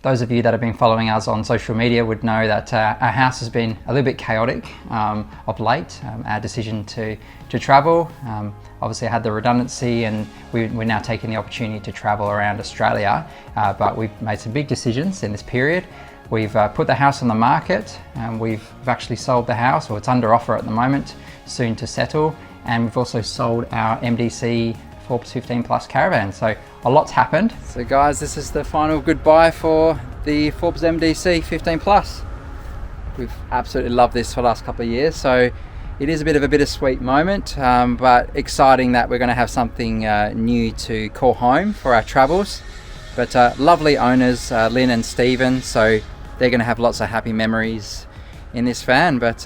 Those of you that have been following us on social media would know that our house has been a little bit chaotic of late. Our decision to travel, obviously I had the redundancy, and we're now taking the opportunity to travel around Australia, but we've made some big decisions in this period. We've put the house on the market, and we've actually sold the house, or it's under offer at the moment, soon to settle, and we've also sold our MDC Forbes 15 Plus caravan. So a lot's happened. So guys, this is the final goodbye for the Forbes MDC 15 Plus. We've absolutely loved this for the last couple of years, so it is a bit of a bittersweet moment, but exciting that we're going to have something new to call home for our travels. But lovely owners, Lynn and Stephen, so they're going to have lots of happy memories in this van. But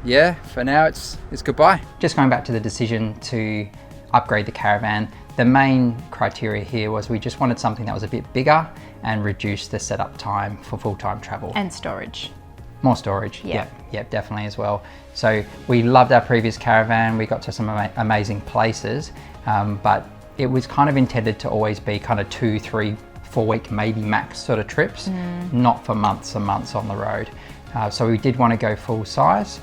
yeah, for now it's goodbye. Just going back to the decision to upgrade the caravan, the main criteria here was we just wanted something that was a bit bigger and reduce the setup time for full-time travel. And storage. More storage, yeah, definitely as well. So we loved our previous caravan, we got to some amazing places, but it was kind of intended to always be kind of 2, 3, 4 week, maybe max sort of trips, not for months and months on the road. So we did want to go full size.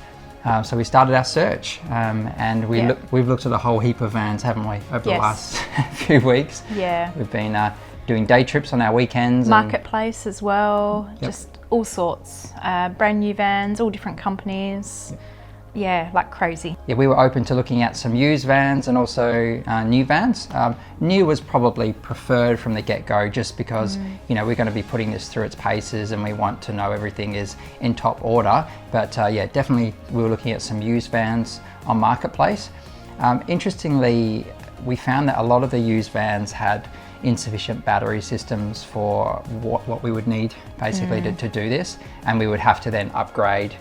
So we started our search, and we've looked at a whole heap of vans, haven't we, over the last few weeks. Yeah. We've been doing day trips on our weekends. Marketplace as well, just all sorts. Brand new vans, all different companies. Yeah, like crazy. Yeah, we were open to looking at some used vans and also new vans. New was probably preferred from the get-go, just because you know, we're going to be putting this through its paces and we want to know everything is in top order. But yeah, definitely we were looking at some used vans on Marketplace. Interestingly, we found that a lot of the used vans had insufficient battery systems for what we would need basically to do this, and we would have to then upgrade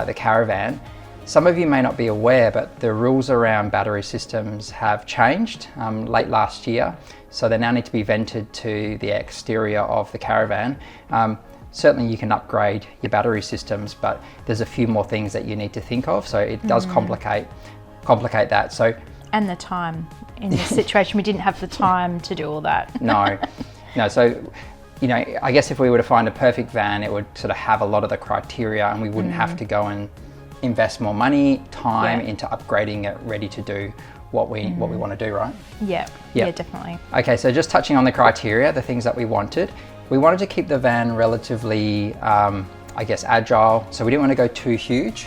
the caravan. Some of you may not be aware, but the rules around battery systems have changed late last year. So they now need to be vented to the exterior of the caravan. Certainly you can upgrade your battery systems, but there's a few more things that you need to think of. So it does complicate that. So, and the time. In this situation, we didn't have the time to do all that. No. So, you know, I guess if we were to find a perfect van, it would sort of have a lot of the criteria, and we wouldn't have to go and invest more money, time into upgrading it, ready to do what we want to do, right? Yeah, definitely. Okay, so just touching on the criteria, the things that we wanted to keep the van relatively, I guess, agile. So we didn't want to go too huge.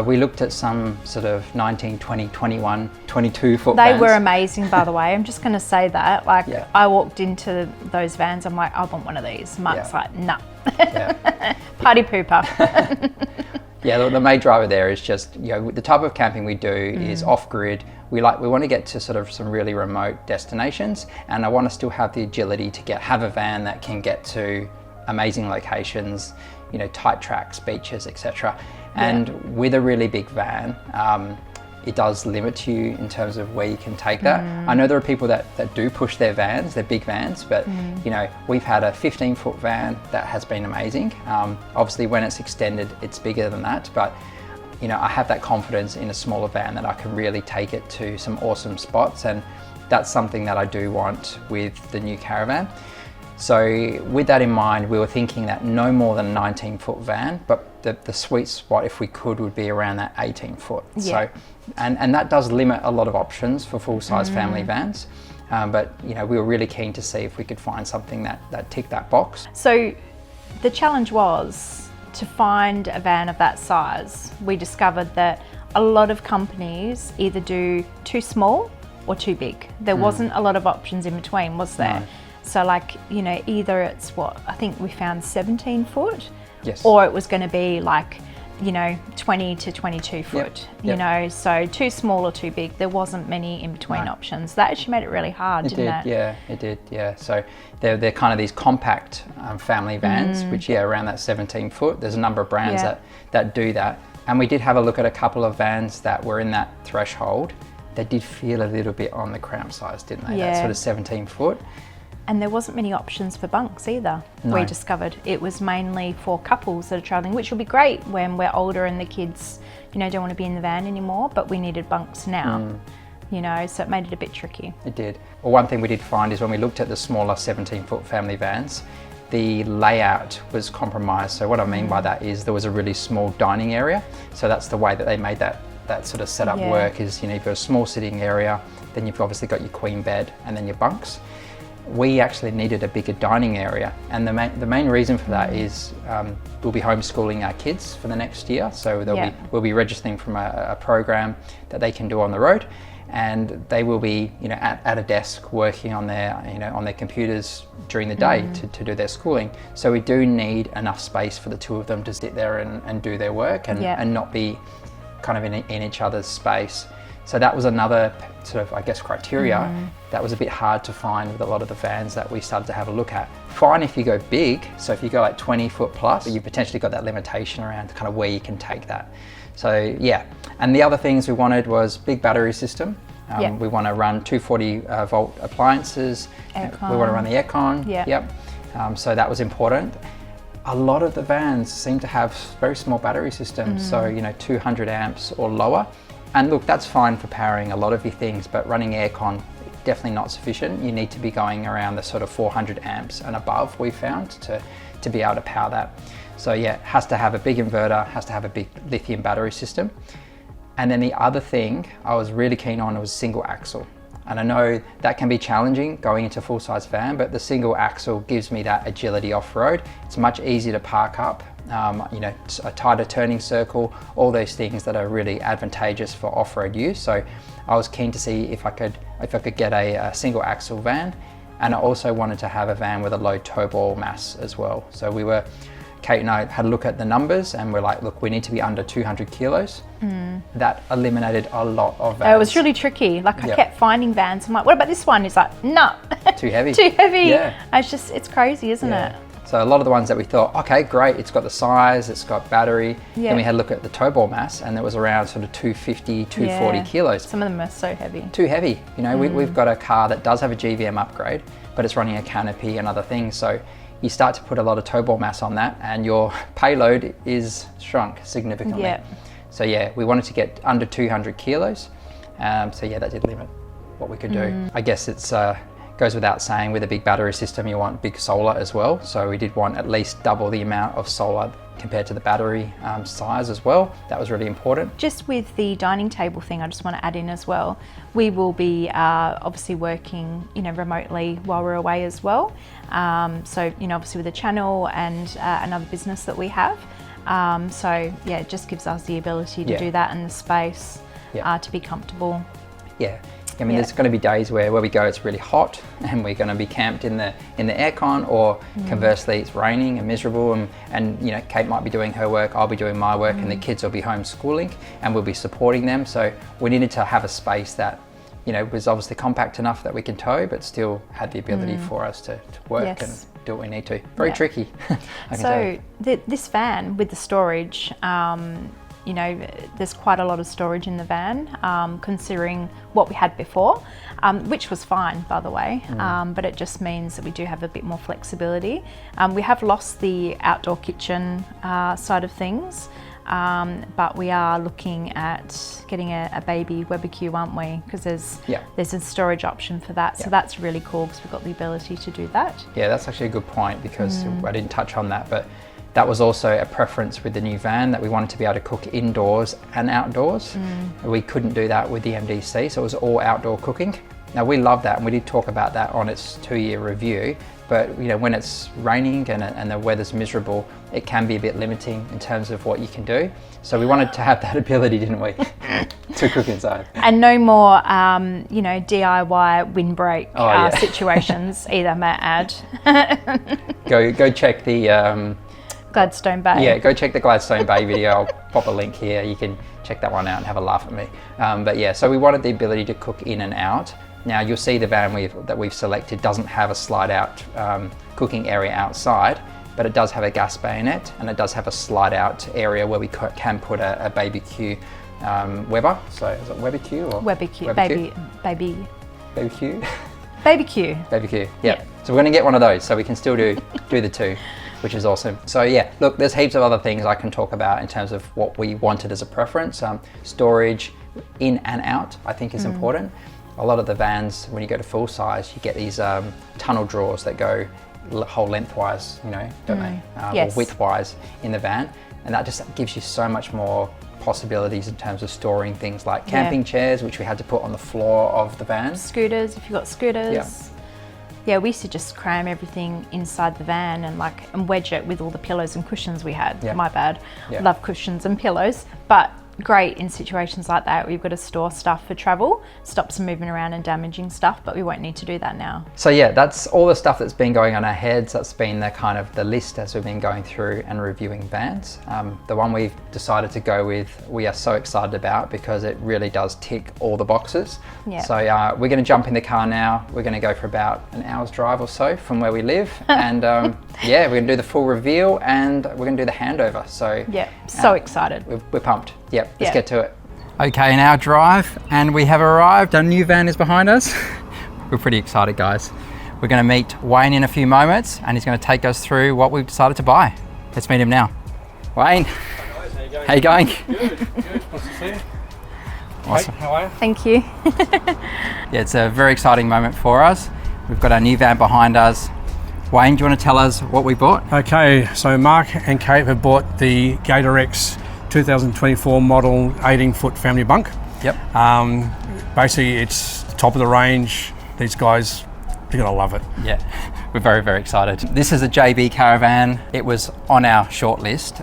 We looked at some sort of 19, 20, 21, 22 foot vans. They were amazing, by the way. I'm just going to say that. Like, I walked into those vans, I'm like, I want one of these. Mark's like, nah. Party pooper. Yeah, the main driver there is just, you know, the type of camping we do is off-grid. We want to get to sort of some really remote destinations, and I want to still have the agility to have a van that can get to amazing locations, you know, tight tracks, beaches, etc. And with a really big van, it does limit you in terms of where you can take that. I know there are people that do push their vans, their big vans, but you know, we've had a 15-foot van that has been amazing. Obviously when it's extended, it's bigger than that, but you know, I have that confidence in a smaller van that I can really take it to some awesome spots, and that's something that I do want with the new caravan. So with that in mind, we were thinking that no more than a 19-foot van, but the sweet spot, if we could, would be around that 18-foot. So, and that does limit a lot of options for full-size family vans. But you know, we were really keen to see if we could find something that ticked that box. So the challenge was to find a van of that size. We discovered that a lot of companies either do too small or too big. There wasn't a lot of options in between, was there? No. So like, you know, either it's I think we found 17 foot, or it was going to be like, you know, 20 to 22 foot, you know, so too small or too big. There wasn't many in between options. That actually made it really hard, didn't it? Yeah, it did, yeah. So they're kind of these compact family vans, which, around that 17 foot. There's a number of brands that do that. And we did have a look at a couple of vans that were in that threshold. They did feel a little bit on the cramped size, didn't they? That sort of 17 foot. And there wasn't many options for bunks either, we discovered. It was mainly for couples that are travelling, which will be great when we're older and the kids, you know, don't want to be in the van anymore, but we needed bunks now, you know, so it made it a bit tricky. It did. Well, one thing we did find is when we looked at the smaller 17-foot family vans, the layout was compromised. So what I mean by that is there was a really small dining area. So that's the way that they made that sort of setup work is, you know, you've got a small sitting area, then you've obviously got your queen bed and then your bunks. We actually needed a bigger dining area, and the main reason for that is we'll be homeschooling our kids for the next year. So we'll be registering from a program that they can do on the road, and they will be, you know, at a desk working on their, you know, on their computers during the day to do their schooling. So we do need enough space for the two of them to sit there and do their work and not be kind of in each other's space. So that was another sort of, I guess, criteria that was a bit hard to find with a lot of the vans that we started to have a look at. Fine if you go big, so if you go like 20 foot plus, but you potentially got that limitation around kind of where you can take that. So yeah, and the other things we wanted was big battery system. We want to run 240 volt appliances. Aircon. We want to run the aircon. Yep. So that was important. A lot of the vans seem to have very small battery systems, so, you know, 200 amps or lower. And look, that's fine for powering a lot of your things, but running aircon, definitely not sufficient. You need to be going around the sort of 400 amps and above, we found, to be able to power that. So yeah, it has to have a big inverter, has to have a big lithium battery system. And then the other thing I was really keen on was single axle. And I know that can be challenging going into a full-size van, but the single axle gives me that agility off-road. It's much easier to park up, you know, a tighter turning circle, all those things that are really advantageous for off-road use. So I was keen to see if I could get a single axle van, and I also wanted to have a van with a low tow ball mass as well. So Kate and I had a look at the numbers and we're like, look, we need to be under 200 kilos. That eliminated a lot of vans. It was really tricky. Like I kept finding vans. I'm like, what about this one? He's like, no. Too heavy. Too heavy. Yeah. It's crazy, isn't it? So a lot of the ones that we thought, okay, great, it's got the size, it's got battery. Yeah. Then we had a look at the tow ball mass and it was around sort of 250, 240 kilos. Some of them are so heavy. Too heavy. You know, we've got a car that does have a GVM upgrade, but it's running a canopy and other things. So you start to put a lot of tow ball mass on that and your payload is shrunk significantly. Yeah. So yeah, we wanted to get under 200 kilos. So yeah, that did limit what we could do. I guess it's goes without saying, with a big battery system, you want big solar as well. So we did want at least double the amount of solar compared to the battery size as well. That was really important. Just with the dining table thing, I just want to add in as well. We will be obviously working, you know, remotely while we're away as well. So, you know, obviously with the channel and another business that we have. So yeah, it just gives us the ability to do that in the space to be comfortable. Yeah. I mean, there's going to be days where we go, it's really hot and we're going to be camped in the aircon, or conversely, it's raining and miserable, and you know, Kate might be doing her work, I'll be doing my work, and the kids will be homeschooling, and we'll be supporting them. So we needed to have a space that, you know, was obviously compact enough that we can tow, but still had the ability for us to work and do what we need to. Very tricky. So this van with the storage, you know, there's quite a lot of storage in the van, considering what we had before, which was fine, by the way, but it just means that we do have a bit more flexibility. We have lost the outdoor kitchen side of things, but we are looking at getting a baby barbecue, aren't we? Because there's a storage option for that, so that's really cool because we've got the ability to do that. Yeah, that's actually a good point, because I didn't touch on that, but that was also a preference with the new van, that we wanted to be able to cook indoors and outdoors. We couldn't do that with the MDC, so it was all outdoor cooking. Now we love that, and we did talk about that on its 2-year review, but you know, when it's raining and the weather's miserable, it can be a bit limiting in terms of what you can do. So we wanted to have that ability, didn't we, to cook inside. And no more, you know, DIY windbreak situations either, may I add. Go check the Gladstone Bay. Yeah, go check the Gladstone Bay video. I'll pop a link here. You can check that one out and have a laugh at me. But yeah, so we wanted the ability to cook in and out. Now you'll see the van that we've selected doesn't have a slide out cooking area outside, but it does have a gas bayonet, and it does have a slide out area where we can put a BBQ Weber. So is it Weber-Q or? Weber-Q. BBQ. BBQ. Yeah. So we're going to get one of those, so we can still do the two, which is awesome. So yeah, look, there's heaps of other things I can talk about in terms of what we wanted as a preference. Storage in and out, I think, is important. A lot of the vans, when you go to full size, you get these tunnel drawers that go whole lengthwise, you know, don't they? Yes. Or widthwise in the van. And that just gives you so much more possibilities in terms of storing things like camping chairs, which we had to put on the floor of the van. Scooters, if you've got scooters. Yeah, we used to just cram everything inside the van and wedge it with all the pillows and cushions we had. Yeah. My bad. Yeah. Love cushions and pillows, but great in situations like that. We've got to store stuff for travel, stops them moving around and damaging stuff, but we won't need to do that now. So yeah, that's all the stuff that's been going on our heads. That's been the kind of the list as we've been going through and reviewing vans. The one we've decided to go with, we are so excited about because it really does tick all the boxes. Yeah. So we're going to jump in the car now. We're going to go for about an hour's drive or so from where we live, and yeah, we're going to do the full reveal and we're going to do the handover. So yeah, so excited. We're pumped. Yep, let's get to it. Okay, in our drive, and we have arrived. Our new van is behind us. We're pretty excited, guys. We're going to meet Wayne in a few moments, and he's going to take us through what we've decided to buy. Let's meet him now. Wayne. Hi guys, how you going? Good, good. Nice to see you. Awesome. Hey, how are you? Thank you. Yeah, it's a very exciting moment for us. We've got our new van behind us. Wayne, do you want to tell us what we bought? Okay, so Mark and Kate have bought the Gator X 2024 model 18-foot family bunk. Yep. Basically, it's top of the range. These guys, they're gonna love it. Yeah, we're very, very excited. This is a JB Caravan. It was on our short list.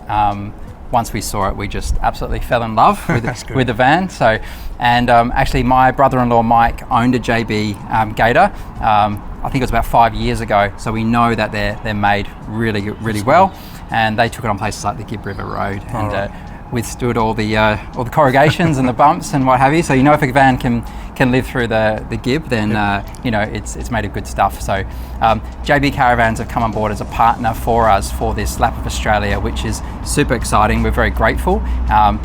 Once we saw it, we just absolutely fell in love with the van. So, and actually my brother-in-law Mike owned a JB Gator. I think it was about 5 years ago. So we know that they're made really, really well. And they took it on places like the Gibb River Road and withstood all the corrugations and the bumps and what have you. So you know if a van can live through the Gibb, then you know it's made of good stuff. So JB Caravans have come on board as a partner for us for this lap of Australia, which is super exciting. We're very grateful.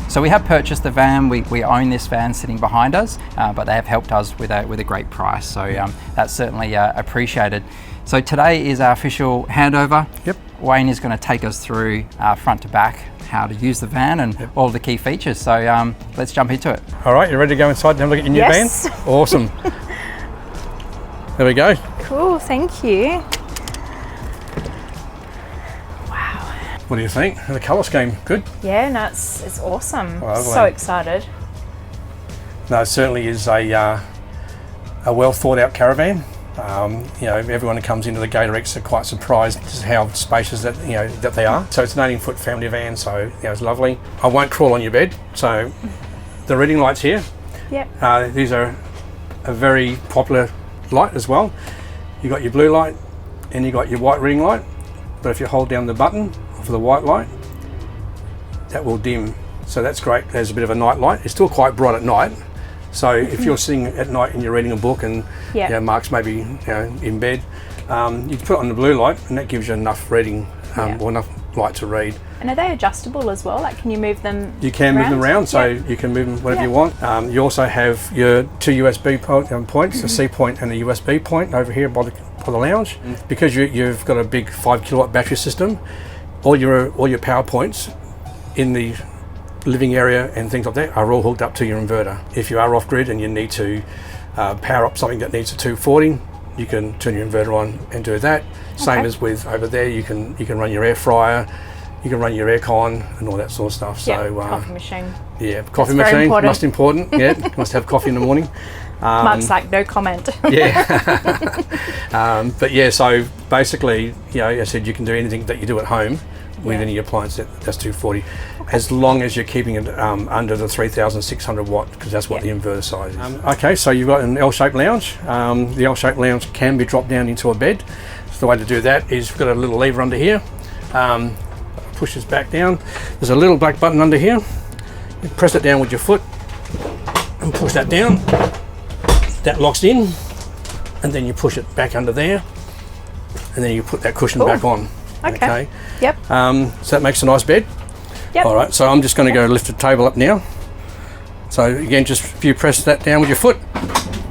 So we have purchased the van. We own this van sitting behind us, but they have helped us with a great price. So that's certainly appreciated. So today is our official handover. Yep. Wayne is going to take us through front to back how to use the van and all the key features. So let's jump into it. All right, you ready to go inside and have a look at your new van? Yes. Awesome. There we go. Cool, thank you. What do you think? The colour scheme, good? Yeah, no, it's awesome. Lovely. So excited. No, it certainly is a well thought out caravan. You know, everyone who comes into the Gator X are quite surprised just how spacious that they are. So it's an 18-foot family van, so it's lovely. I won't crawl on your bed. So the reading lights here. Yep. These are a very popular light as well. You got your blue light and you got your white reading light. But if you hold down the button for the white light, that will dim. So that's great. There's a bit of a night light. It's still quite bright at night. So if you're sitting at night and you're reading a book and Mark's maybe in bed, you can put it on the blue light and that gives you enough reading or enough light to read. And are they adjustable as well? Like, can you move them? You can move them around, so you can move them whatever you want. You also have your two USB points, a C point and a USB point over here by the lounge. Because you've got a big 5 kilowatt battery system, all your power points in the living area and things like that are all hooked up to your inverter. If you are off grid and you need to power up something that needs a 240, you can turn your inverter on and do that. Same as with over there, you can run your air fryer, you can run your aircon and all that sort of stuff. So coffee machine. Yeah, coffee machine, most important. Yeah, must have coffee in the morning. Mark's like, no comment. Yeah. But yeah, so basically, I said you can do anything that you do at home with any appliance that's 240, as long as you're keeping it under the 3,600 watt, because that's what the inverter size is. Okay, so you've got an L-shaped lounge. The L-shaped lounge can be dropped down into a bed. So the way to do that is we've got a little lever under here. Pushes back down. There's a little black button under here. You press it down with your foot and push that down. That locks in, and then you push it back under there, and then you put that cushion back on. Okay. Yep. So that makes a nice bed. Yep. All right, so I'm just going to go lift the table up now. So again, just if you press that down with your foot,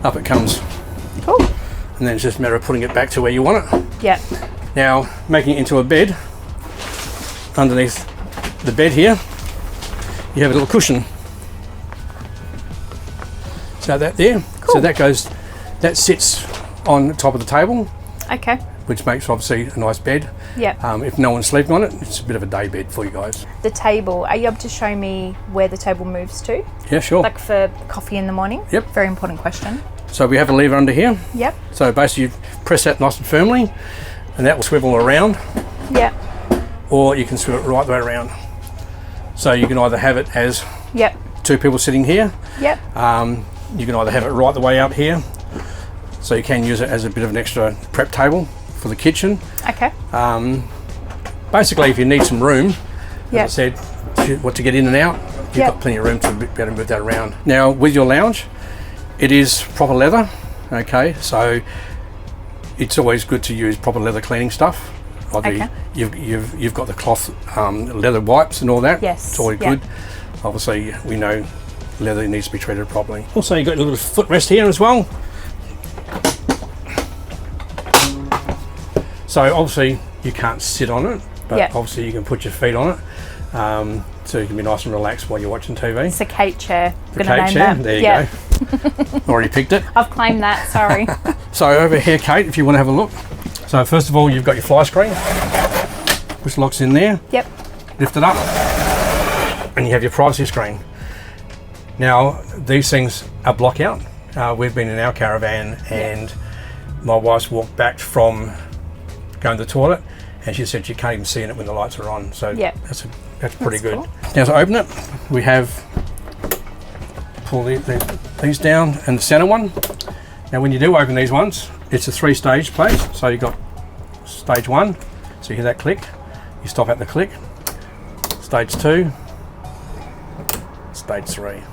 up it comes. Cool. And then it's just a matter of putting it back to where you want it. Yep. Now, making it into a bed, underneath the bed here, you have a little cushion. So that there, so that sits on the top of the table. Okay. which makes obviously a nice bed. Yep. If no one's sleeping on it, it's a bit of a day bed for you guys. The table, are you able to show me where the table moves to? Yeah, sure. Like for coffee in the morning? Yep. Very important question. So we have a lever under here. Yep. So basically you press that nice and firmly, and that will swivel around. Yep. Or you can swivel it right the way around. So you can either have it as Yep. 2 people sitting here. Yep. You can either have it right the way up here, so you can use it as a bit of an extra prep table for the kitchen. Okay. Basically, if you need some room, Yep. as I said, what to get in and out, you've Yep. got plenty of room to be able to move that around. Now, with your lounge, it is proper leather. Okay, so it's always good to use proper leather cleaning stuff. Okay. You've got the cloth leather wipes and all that. Yes. It's always Yep. good. Obviously, we know leather needs to be treated properly. Also, you've got a little footrest here as well. So obviously you can't sit on it, but Yep. obviously you can put your feet on it, so you can be nice and relaxed while you're watching TV. It's a Kate chair. The Gonna Kate name chair, that. there you Yep. go. Already picked it. I've claimed that, sorry. So over here, Kate, if you want to have a look. So first of all, you've got your fly screen, which locks in there. Yep. Lift it up, and you have your privacy screen. Now, these things are block out. We've been in our caravan, and my wife's walked back from going to the toilet, and she said she can't even see in it when the lights are on. So Yep. that's pretty That's good. cool. Now to open it, we have pull these down, and the center one. Now when you do open these ones, it's a 3-stage place. So you've got stage 1, so you hear that click, you stop at the click. Stage 2, stage 3.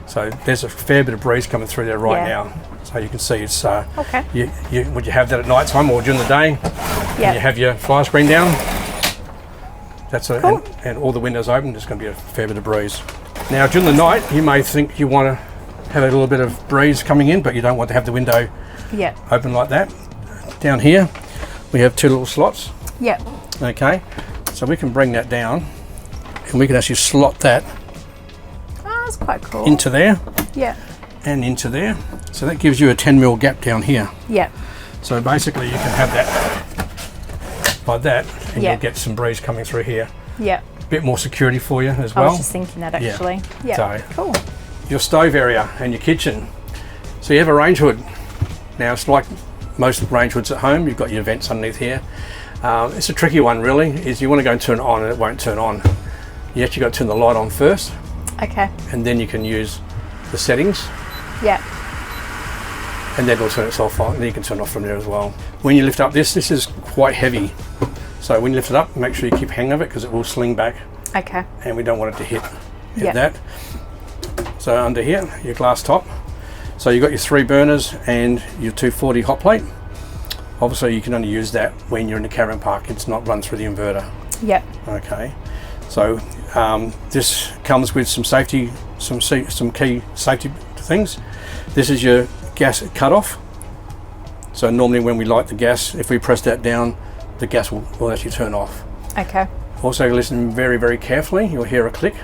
So there's a fair bit of breeze coming through there right Yeah. now. So you can see it's Okay. would you have that at night time or during the day? Yeah. You have your fly screen down. That's Cool. and all the windows open. There's going to be a fair bit of breeze. Now during the night, you may think you want to have a little bit of breeze coming in, but you don't want to have the window Yep. open like that. Down here, we have 2 little slots. Yep. Okay, so we can bring that down, and we can actually slot that Oh, that's quite cool. into there Yep. and into there. So that gives you a 10mm gap down here. Yep. So basically you can have that like that, and Yeah. you'll get some breeze coming through here. Yep. Bit more security for you as I well. was just thinking that Yeah. actually. Yeah. So- Cool. Your stove area and your kitchen. So you have a range hood. Now it's like most range hoods at home, you've got your vents underneath here. It's a tricky one really, is you want to go and turn it on and it won't turn on. You actually got to turn the light on first, Okay. and then you can use the settings, Yep. and then it'll turn itself on, and then you can turn it off from there as well. When you lift up this is quite heavy. So when you lift it up, make sure you keep hang of it because it will sling back, Okay. and we don't want it to hit Yeah. that. So under here, your glass top. So you've got your 3 burners and your 240 hot plate. Obviously you can only use that when you're in the caravan park. It's not run through the inverter. Yep. Okay. So this comes with some safety, some key safety things. This is your gas cutoff. So normally when we light the gas, if we press that down, the gas will actually turn off. Okay. Also listen very, very carefully. You'll hear a click.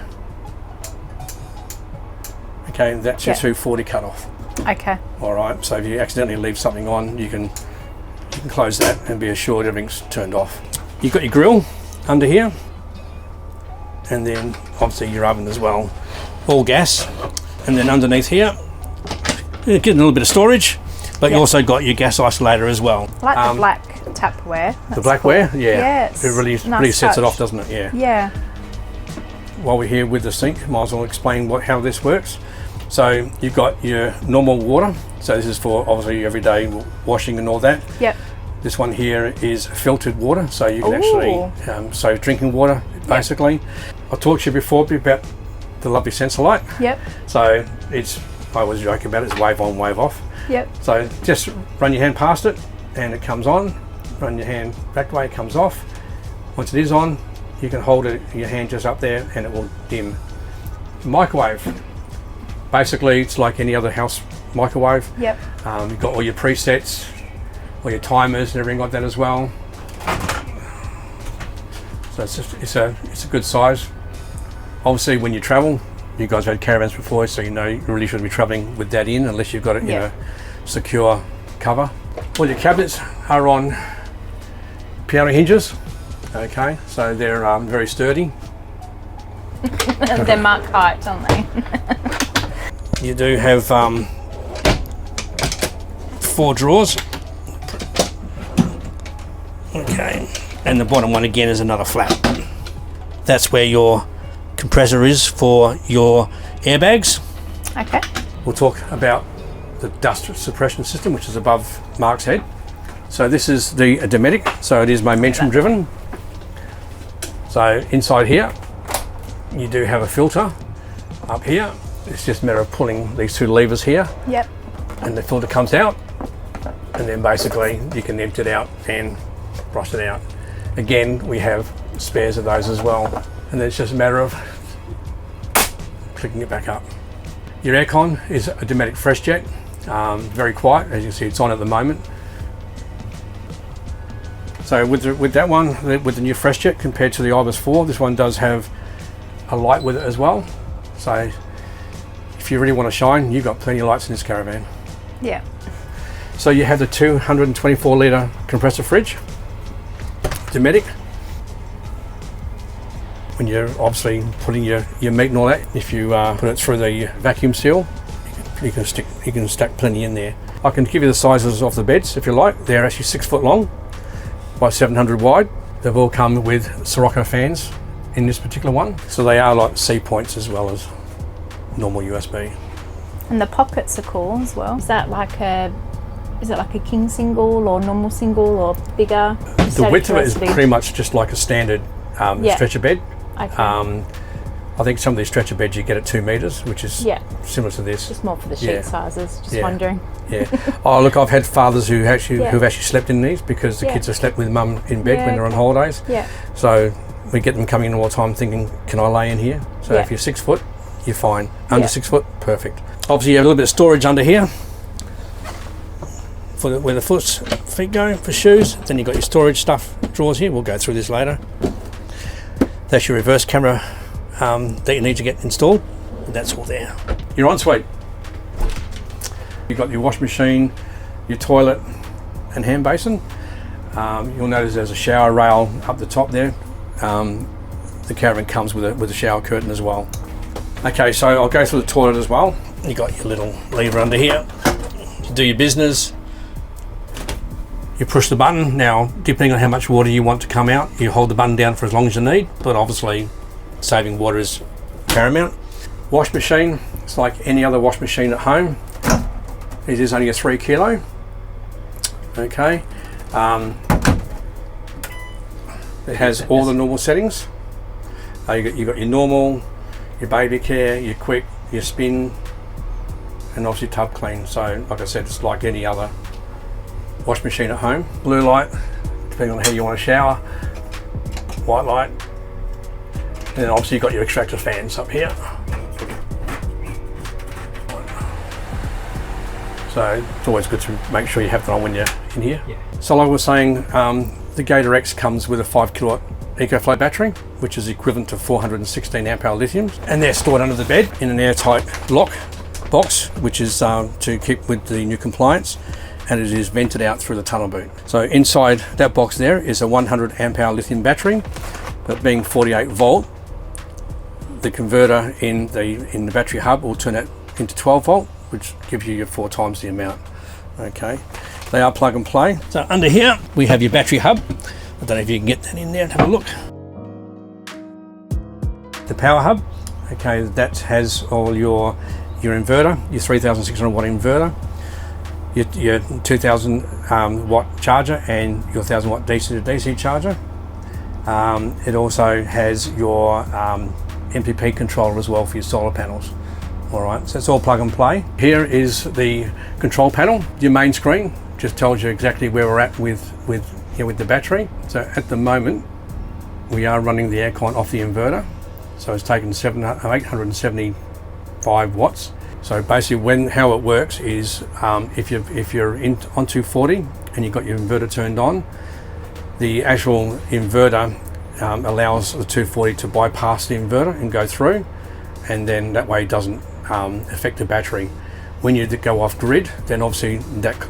Okay, that's your Yeah. 240 cutoff. Okay. All right. So if you accidentally leave something on, you can close that and be assured everything's turned off. You've got your grill under here, and then obviously your oven as well, all gas. And then underneath here, you're getting a little bit of storage, but you Yeah. also got your gas isolator as well. I like the black Tupperware. The blackware, yeah, Yes. it really Nice sets it touch. off, doesn't it? Yeah. Yeah. While we're here with the sink, might as well explain how this works. So you've got your normal water. So this is for obviously everyday washing and all that. Yep. This one here is filtered water, so you can Ooh. actually, so drinking water basically. I talked to you before about the lovely sensor light. Yep. So I always joke about it, it's wave on, wave off. Yep. So just run your hand past it and it comes on. Run your hand back way, it comes off. Once it is on, you can hold it, your hand just up there, and it will dim. Microwave. Basically, it's like any other house microwave. Yep. You've got all your presets, all your timers and everything like that as well. So it's a good size. Obviously, when you travel, you guys have had caravans before, so you know you really shouldn't be traveling with that in unless you've got it in Yeah. a secure cover. All your cabinets are on piano hinges. Okay, so they're very sturdy. They're mark height, aren't they? You do have 4 drawers. Okay, and the bottom one again is another flap. That's where your compressor is for your airbags. Okay. We'll talk about the dust suppression system, which is above Mark's head. So this is the Dometic, so it is momentum driven. So inside here, you do have a filter up here. It's just a matter of pulling these 2 levers here. Yep. And the filter comes out, and then basically you can empty it out and brush it out. Again, we have spares of those as well. And then it's just a matter of clicking it back up. Your aircon is a Dometic FreshJet. Very quiet, as you can see it's on at the moment. So with that one, with the new FreshJet compared to the Ibis 4, this one does have a light with it as well. So if you really want to shine, you've got plenty of lights in this caravan. Yeah. So you have the 224 litre compressor fridge, Dometic. When you're obviously putting your meat and all that, if you put it through the vacuum seal, you can stack plenty in there. I can give you the sizes of the beds if you like. They're actually 6 foot long by 700 wide. They've all come with Sirocco fans in this particular one. So they are like C points as well as normal USB. And the pockets are cool as well. Is it like a king single or normal single or bigger? The width of it is pretty much just like a standard stretcher bed. Okay. I think some of these stretcher beds you get at 2 meters, which is similar to this. Just more for the sheet sizes, just wondering. Yeah. Oh look, I've had fathers who've actually slept in these because the kids have slept with mum in bed when they're on holidays. Yeah. So we get them coming in all the time thinking, can I lay in here? So if you're 6 foot, you're fine. Under 6 foot, perfect. Obviously you have a little bit of storage under here for where the feet go for shoes. Then you've got your storage stuff drawers here. We'll go through this later. That's your reverse camera that you need to get installed. And that's all there. Your ensuite. You've got your wash machine, your toilet and hand basin. You'll notice there's a shower rail up the top there. The caravan comes with a shower curtain as well. Okay, so I'll go through the toilet as well. You got your little lever under here. You do your business. You push the button. Now, depending on how much water you want to come out, you hold the button down for as long as you need, but obviously saving water is paramount. Wash machine, it's like any other wash machine at home. It is only a 3 kilo. Okay. It has all the normal settings. You've got your normal, your baby care, your quick, your spin, and obviously tub clean. So like I said, it's like any other wash machine at home. Blue light, depending on how you want to shower. White light. And then obviously you've got your extractor fans up here. So it's always good to make sure you have that on when you're in here. Yeah. So like I was saying, the Gator X comes with a 5 kilowatt EcoFlow battery, which is equivalent to 416 amp hour lithium. And they're stored under the bed in an airtight lock box, which is to keep with the new compliance. And it is vented out through the tunnel boot. So inside that box there is a 100 amp hour lithium battery, but being 48 volt, the converter in the battery hub will turn it into 12 volt, which gives you 4 times the amount. Okay, they are plug and play. So under here we have your battery hub. I don't know if you can get that in there and have a look. The power hub, okay, that has all your inverter, your 3600 watt inverter, your 2000 watt charger and your 1000 watt DC to DC charger. It also has your MPP controller as well for your solar panels. All right, so it's all plug and play. Here is the control panel. Your main screen just tells you exactly where we're at with the battery. So at the moment, we are running the aircon off the inverter. So it's taken 875 watts. So basically how it works is if you're on 240 and you've got your inverter turned on, the actual inverter allows the 240 to bypass the inverter and go through, and then that way it doesn't affect the battery. When you go off grid, then obviously that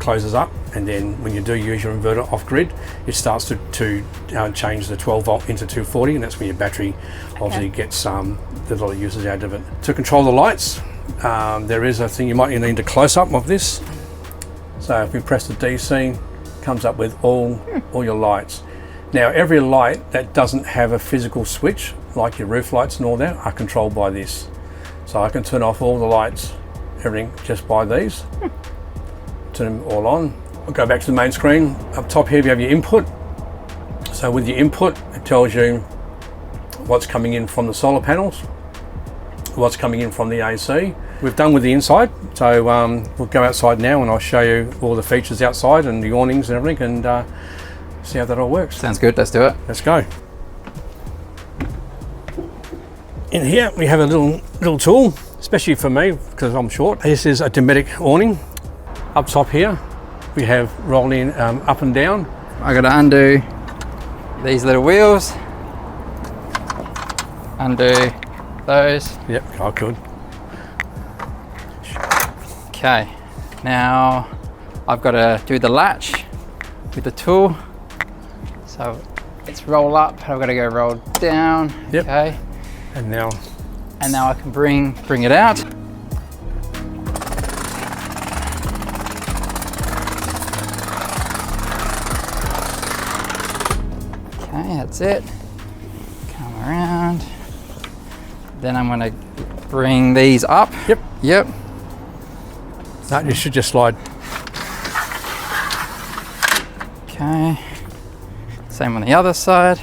closes up, and then when you do use your inverter off grid, it starts to change the 12 volt into 240, and that's when your battery obviously gets a lot of uses out of it. To control the lights, there is a thing you might need a close up of this. So if we press the DC, it comes up with all your lights. Now every light that doesn't have a physical switch, like your roof lights and all that, are controlled by this. So I can turn off all the lights, everything, just by these. Turn them all on. I'll go back to the main screen. Up top here we have your input. So with your input, it tells you what's coming in from the solar panels, what's coming in from the AC. We've done with the inside, so we'll go outside now and I'll show you all the features outside and the awnings and everything, and see how that all works. Sounds good, let's do it. Let's go. In here we have a little tool, especially for me because I'm short. This is a Dometic awning. Up top here we have rolling up and down. I got to undo these little wheels, undo those. Yep, I could. Okay, now I've got to do the latch with the tool. So it's roll up, I've got to go roll down. Yep. Okay. And now I can bring it out. Okay, that's it. Come around. Then I'm going to bring these up. Yep. Yep. No, you should just slide. Okay. Same on the other side.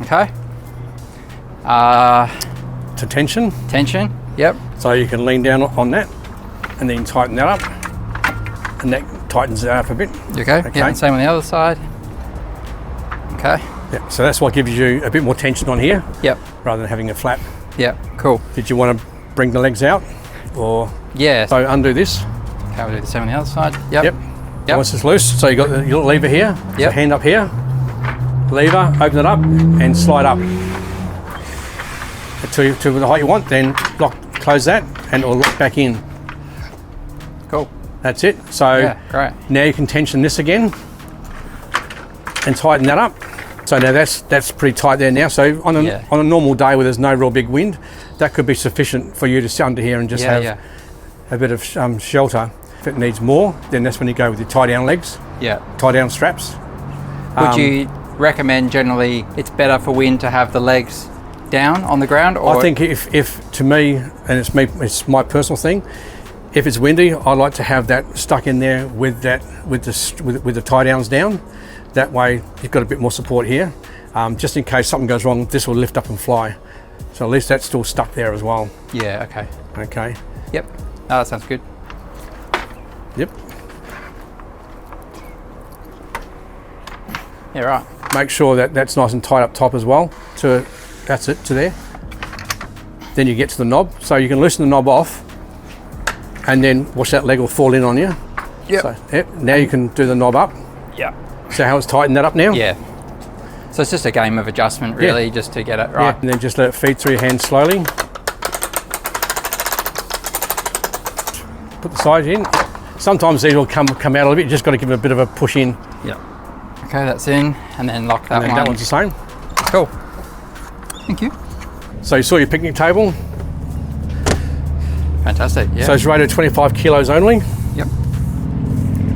Okay. To tension. Tension. Yep. So you can lean down on that and then tighten that up, and that tightens it up a bit. Okay. Okay. Yeah, and same on the other side. Okay. Yeah. So that's what gives you a bit more tension on here. Yep. Rather than having a flap. Yep. Cool. Did you want to bring the legs out, or? Yeah. So undo this. Okay, we'll do the same on the other side. Yep. Yep. Once it's loose, so you got your little lever here. Yep. So hand up here, lever, open it up, and slide up to the height you want. Then close that, and it'll lock back in. Cool. That's it. So Yeah, great. now you can tension this again and tighten that up. So now that's pretty tight there now. So on a normal day where there's no real big wind, that could be sufficient for you to sit under here and just have a bit of shelter. If it needs more, then that's when you go with your tie down legs. Yeah. Tie down straps. Would you recommend generally it's better for wind to have the legs down on the ground? Or? I think if to me, and it's my personal thing, if it's windy, I like to have that stuck in there with the tie downs down. That way you've got a bit more support here. Just in case something goes wrong, this will lift up and fly. So at least that's still stuck there as well. Yeah, okay. Okay. Yep. Oh, that sounds good. Yep. Yeah, right. Make sure that that's nice and tight up top as well. That's it, to there. Then you get to the knob. So you can loosen the knob off and then watch that leg will fall in on you. Yep. So, yep. Now you can do the knob up. Yeah. So how it's tightened that up now? Yeah. So it's just a game of adjustment really, just to get it right. Yeah. And then just let it feed through your hand slowly. Put the sides in. Sometimes these will come out a little bit, you just got to give it a bit of a push in. Yeah. Okay, that's in, and then lock that one. That one's the same. Cool. Thank you. So you saw your picnic table. Fantastic, yeah. So it's rated 25 kilos only. Yep.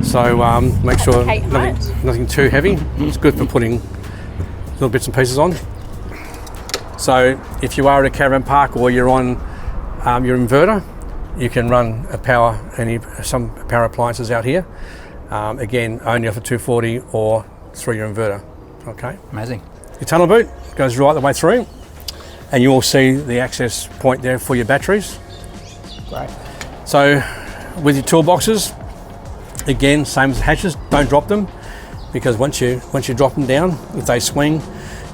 So make sure nothing too heavy. It's good for putting little bits and pieces on. So if you are at a caravan park or you're on your inverter, you can run some power appliances out here. Again, only off a 240 or through your inverter. Okay. Amazing. Your tunnel boot goes right the way through, and you will see the access point there for your batteries. Great. So with your toolboxes, again, same as the hatches, don't drop them, because once you drop them down, if they swing,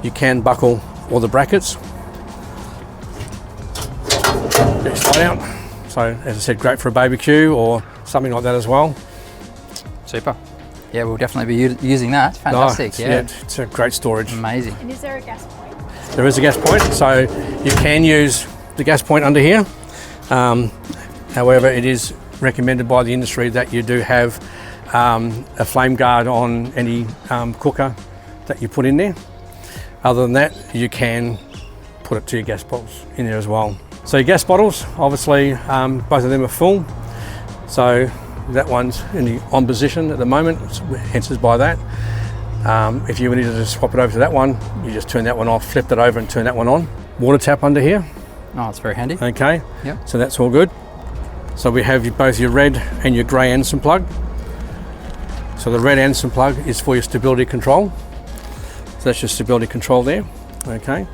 you can buckle all the brackets. Get slide out. So as I said, great for a barbecue or something like that as well. Super. Yeah, we'll definitely be using that. Fantastic. It's a great storage. Amazing. And is there a gas point? There is a gas point, so You can use the gas point under here. However, it is recommended by the industry that you do have a flame guard on any cooker that you put in there. Other than that, you can put it to your gas bottles in there as well. So your gas bottles, obviously, both of them are full. So that one's in the on position at the moment, hence is by that. If you needed to swap it over to that one, you just turn that one off, flip that over and turn that one on. Water tap under here. Oh, it's very handy. Okay, Yep. so that's all good. So we have both your red and your grey Anderson plug. So the red Anderson plug is for your stability control. So that's your stability control there, okay.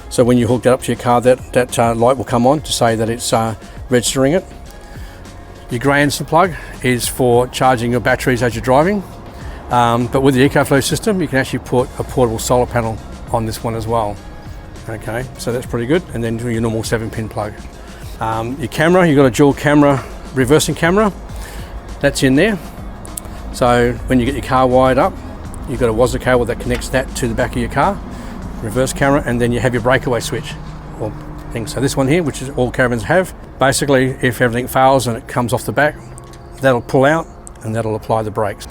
So when you hook that up to your car, that light will come on to say that it's registering it. Your grey Anderson plug is for charging your batteries as you're driving. But with the EcoFlow system, you can actually put a portable solar panel on this one as well. Okay, so that's pretty good. And then your normal 7-pin plug. Your camera, you've got a dual camera, reversing camera. That's in there. So when you get your car wired up, you've got a WASA cable that connects that to the back of your car, reverse camera, and then you have your breakaway switch or thing. So this one here, which is all Caravans have, basically if everything fails and it comes off the back, that'll pull out and that'll apply the brakes.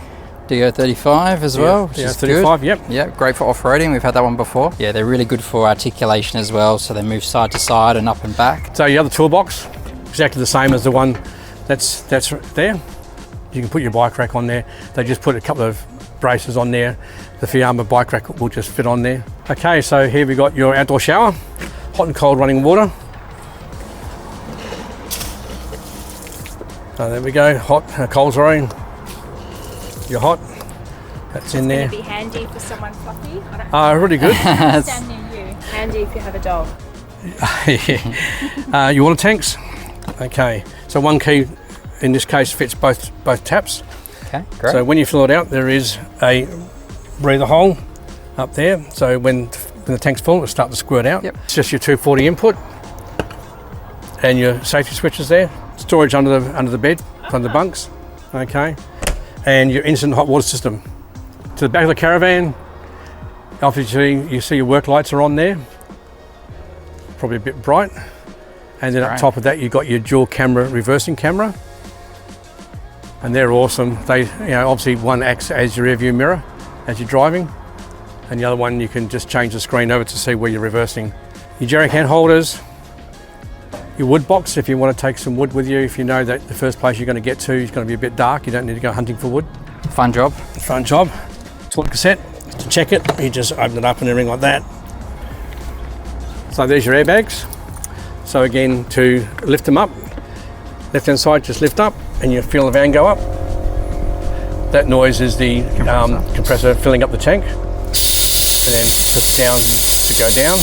DO35 as well, which is good. DO35, yep. Yeah, great for off-roading. We've had that one before. Yeah, they're really good for articulation as well, so they move side to side and up and back. So your other toolbox, exactly the same as the one that's there. You can put your bike rack on there. They just put a couple of braces on there. The Fiamma bike rack will just fit on there. Okay, so here we got your outdoor shower, hot and cold running water. So there we go, hot, cold, sorry. You're hot. That's in there. It's going to be handy for someone fluffy. Really good. Stand near you. Handy if you have a dog. Yeah. Your water tanks. Okay. So one key in this case fits both taps. Okay, great. So when you fill it out, there is a breather hole up there. So when the tank's full, it'll start to squirt out. Yep. It's just your 240 input and your safety switches there. Storage under the bed, under the bunks. Okay. And your instant hot water system. To the back of the caravan, obviously you see your work lights are on there, probably a bit bright. And then up top of that you've got your dual camera, reversing camera. And they're awesome. They, obviously one acts as your rear view mirror as you're driving, and the other one you can just change the screen over to see where you're reversing. Your jerry can holders, your wood box if you want to take some wood with you, if you know that the first place you're going to get to is going to be a bit dark, you don't need to go hunting for wood. Fun job. Fun job. Toilet cassette, to check it, you just open it up and everything like that. So there's your airbags. So again, to lift them up, left hand side just lift up and you feel the van go up. That noise is the compressor filling up the tank, and then push down to go down.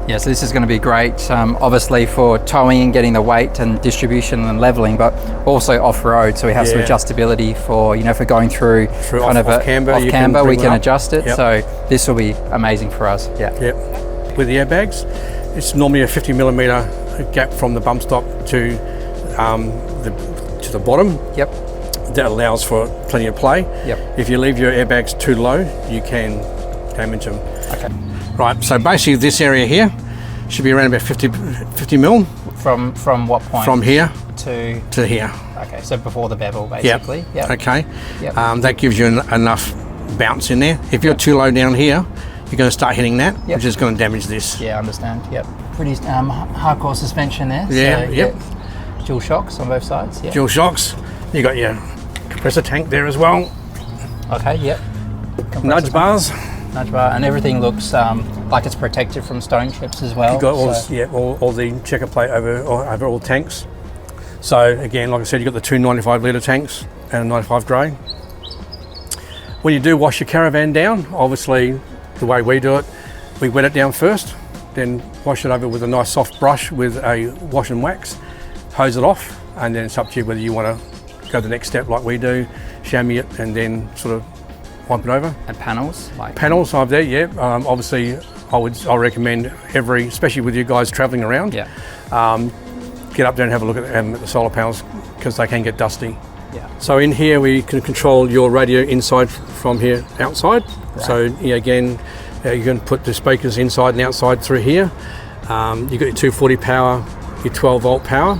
Yeah, so this is going to be great, obviously for towing and getting the weight and distribution and leveling, but also off-road. So we have some adjustability for, for going through kind of off camber, we can adjust it. Yep. So this will be amazing for us. Yeah. Yep. With the airbags, it's normally a 50mm gap from the bump stop to the bottom. Yep. That allows for plenty of play. Yep. If you leave your airbags too low, you can damage them. Okay. Right, so basically this area here should be around about 50 mil. From what point? From here to here. Okay, so before the bevel basically. Yep. Okay. Yep. That gives you enough bounce in there. If you're too low down here, you're going to start hitting that, which is going to damage this. Yeah, I understand. Yep. Pretty hardcore suspension there. Yeah. So, yep. Dual shocks on both sides. Yep. Dual shocks. You got your compressor tank there as well. Okay. Yep. Nudge bars. Nudge bar, and everything looks like it's protected from stone chips as well. You've got all the checker plate over all tanks. So again, like I said, you've got the two 95 litre tanks and a 95 grey. When you do wash your caravan down, obviously the way we do it, we wet it down first, then wash it over with a nice soft brush with a wash and wax, hose it off, and then it's up to you whether you want to go the next step like we do, chamois it, and then sort of wipe it over. And panels? Panels over there, yeah. Obviously, I recommend especially with you guys travelling around, get up there and have a look at the solar panels because they can get dusty. Yeah. So in here we can control your radio inside from here outside. Right. So again, You can put the speakers inside and outside through here. You've got your 240 power, your 12 volt power.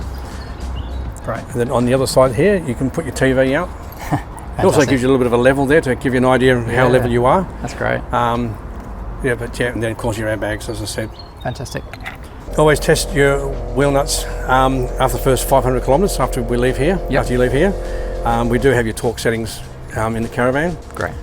Great. And then on the other side here, you can put your TV out. It also gives you a little bit of a level there to give you an idea of how level you are. That's great. And then of course your airbags, as I said. Fantastic. Always test your wheel nuts after the first 500 kilometres after we leave here. Yep. After you leave here, we do have your torque settings in the Caravan. Great.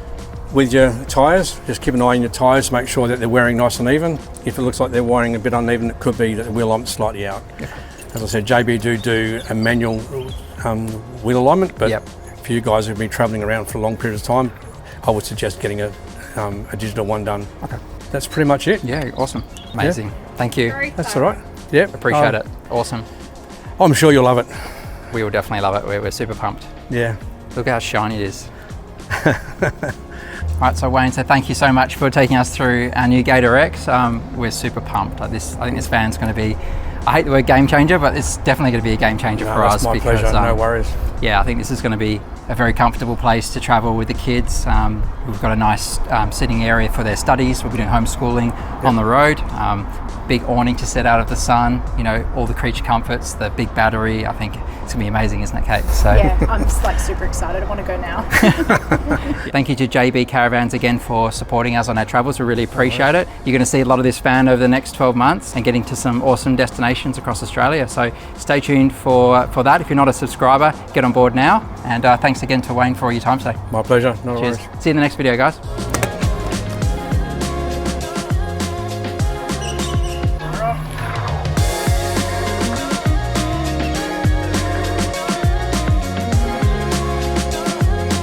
With your tyres, just keep an eye on your tyres, make sure that they're wearing nice and even. If it looks like they're wearing a bit uneven, it could be that the wheel alignment's slightly out. Yep. As I said, JB do a manual wheel alignment, but for you guys who've been travelling around for a long period of time, I would suggest getting a digital one done. Okay. That's pretty much it. Yeah, awesome. Amazing. Yeah. Thank you. That's all right. Yeah. Appreciate it. Awesome. I'm sure you'll love it. We will definitely love it. We're super pumped. Yeah. Look how shiny it is. All right, so Wayne, so thank you so much for taking us through our new Gator X. We're super pumped. I think this van's going to be, I hate the word game changer, but it's definitely going to be a game changer for us. That's my pleasure, no worries. Yeah, I think this is going to be a very comfortable place to travel with the kids. We've got a nice sitting area for their studies. We'll be doing homeschooling on the road. Big awning to set out of the sun, you know, all the creature comforts, the big battery. I think it's gonna be amazing, isn't it, Kate? So yeah, I'm just like super excited. I want to go now. Thank you to JB Caravans again for supporting us on our travels. We really appreciate it. You're gonna see a lot of this van over the next 12 months and getting to some awesome destinations across Australia. So stay tuned for that. If you're not a subscriber, get on board now. And thanks again to Wayne for all your time today. My pleasure, no Cheers. worries. See you in the next video, guys.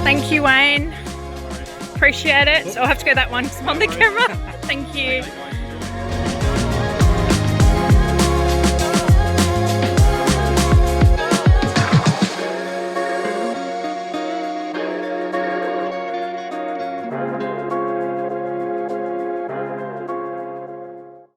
Thank you, Wayne. Appreciate it. I'll have to go that one because I'm on the camera. Thank you.